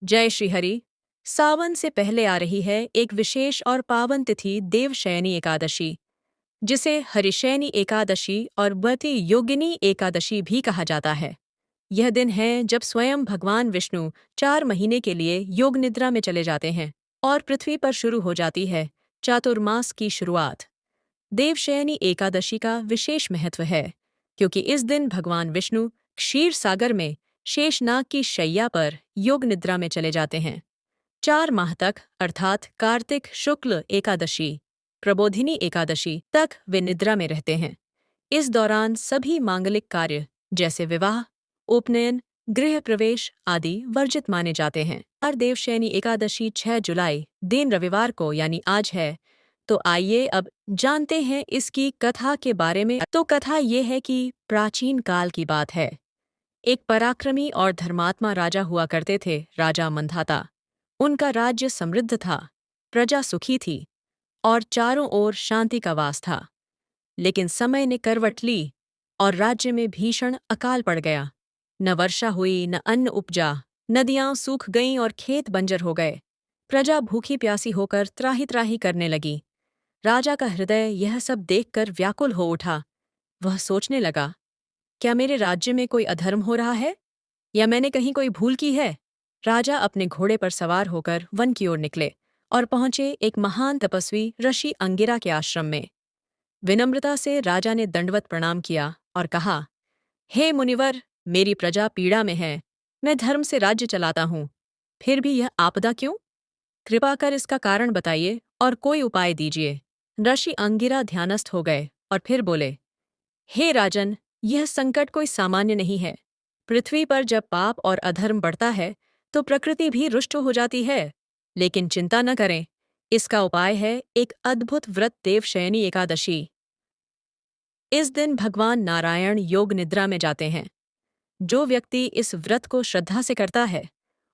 जय श्री हरि। सावन से पहले आ रही है एक विशेष और पावन तिथि देवशयनी एकादशी, जिसे हरिशयनी एकादशी और व्रती योगिनी एकादशी भी कहा जाता है। यह दिन है जब स्वयं भगवान विष्णु 4 महीने के लिए योग निद्रा में चले जाते हैं और पृथ्वी पर शुरू हो जाती है चातुर्मास की शुरुआत। देवशयनी एकादशी का विशेष महत्व है, क्योंकि इस दिन भगवान विष्णु क्षीर सागर में शेषनाग की शैया पर योग निद्रा में चले जाते हैं। 4 माह तक अर्थात कार्तिक शुक्ल एकादशी, प्रबोधिनी एकादशी तक वे निद्रा में रहते हैं। इस दौरान सभी मांगलिक कार्य जैसे विवाह, उपनयन, गृह प्रवेश आदि वर्जित माने जाते हैं। और देवशयनी एकादशी 6 जुलाई दिन रविवार को यानी आज है। तो आइए अब जानते हैं इसकी कथा के बारे में। तो कथा ये है कि प्राचीन काल की बात है। एक पराक्रमी और धर्मात्मा राजा हुआ करते थे, राजा मंधाता। उनका राज्य समृद्ध था, प्रजा सुखी थी और चारों ओर शांति का वास था। लेकिन समय ने करवट ली और राज्य में भीषण अकाल पड़ गया। न वर्षा हुई, न अन्न उपजा, नदियां सूख गईं और खेत बंजर हो गए। प्रजा भूखी प्यासी होकर त्राहि त्राहि करने लगी। राजा का हृदय यह सब देखकर व्याकुल हो उठा। वह सोचने लगा, क्या मेरे राज्य में कोई अधर्म हो रहा है या मैंने कहीं कोई भूल की है? राजा अपने घोड़े पर सवार होकर वन की ओर निकले और पहुंचे एक महान तपस्वी ऋषि अंगिरा के आश्रम में। विनम्रता से राजा ने दंडवत प्रणाम किया और कहा, हे मुनिवर, मेरी प्रजा पीड़ा में है। मैं धर्म से राज्य चलाता हूँ, फिर भी यह आपदा क्यों? कृपा कर इसका कारण बताइए और कोई उपाय दीजिए। ऋषि अंगिरा ध्यानस्थ हो गए और फिर बोले, हे राजन, यह संकट कोई सामान्य नहीं है। पृथ्वी पर जब पाप और अधर्म बढ़ता है तो प्रकृति भी रुष्ट हो जाती है। लेकिन चिंता न करें, इसका उपाय है एक अद्भुत व्रत, देवशयनी एकादशी। इस दिन भगवान नारायण योग निद्रा में जाते हैं। जो व्यक्ति इस व्रत को श्रद्धा से करता है,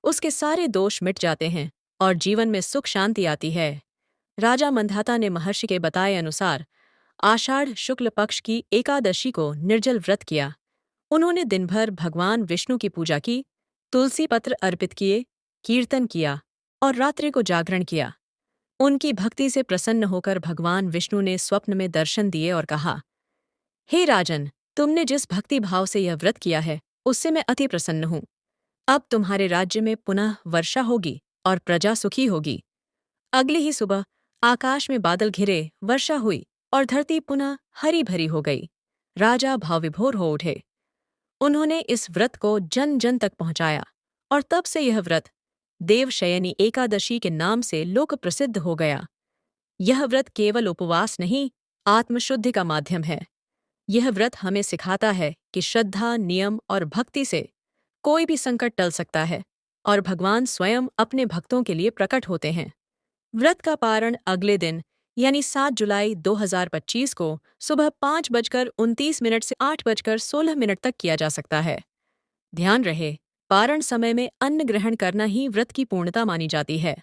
उसके सारे दोष मिट जाते हैं और जीवन में सुख शांति आती है। राजा मंधाता ने महर्षि के बताए अनुसार आषाढ़ शुक्ल पक्ष की एकादशी को निर्जल व्रत किया। उन्होंने दिन भर भगवान विष्णु की पूजा की, तुलसी पत्र अर्पित किए, कीर्तन किया और रात्रि को जागरण किया। उनकी भक्ति से प्रसन्न होकर भगवान विष्णु ने स्वप्न में दर्शन दिए और कहा, हे राजन, तुमने जिस भक्ति भाव से यह व्रत किया है, उससे मैं अति प्रसन्न हूँ। अब तुम्हारे राज्य में पुनः वर्षा होगी और प्रजा सुखी होगी। अगली ही सुबह आकाश में बादल घिरे, वर्षा हुई और धरती पुनः हरी भरी हो गई। राजा भावविभोर हो उठे। उन्होंने इस व्रत को जन जन तक पहुंचाया और तब से यह व्रत देवशयनी एकादशी के नाम से लोक प्रसिद्ध हो गया। यह व्रत केवल उपवास नहीं, आत्मशुद्धि का माध्यम है। यह व्रत हमें सिखाता है कि श्रद्धा, नियम और भक्ति से कोई भी संकट टल सकता है और भगवान स्वयं अपने भक्तों के लिए प्रकट होते हैं। व्रत का पारण अगले दिन यानी 7 जुलाई 2025 को सुबह 5:29 से 8:16 तक किया जा सकता है। ध्यान रहे, पारण समय में अन्न ग्रहण करना ही व्रत की पूर्णता मानी जाती है।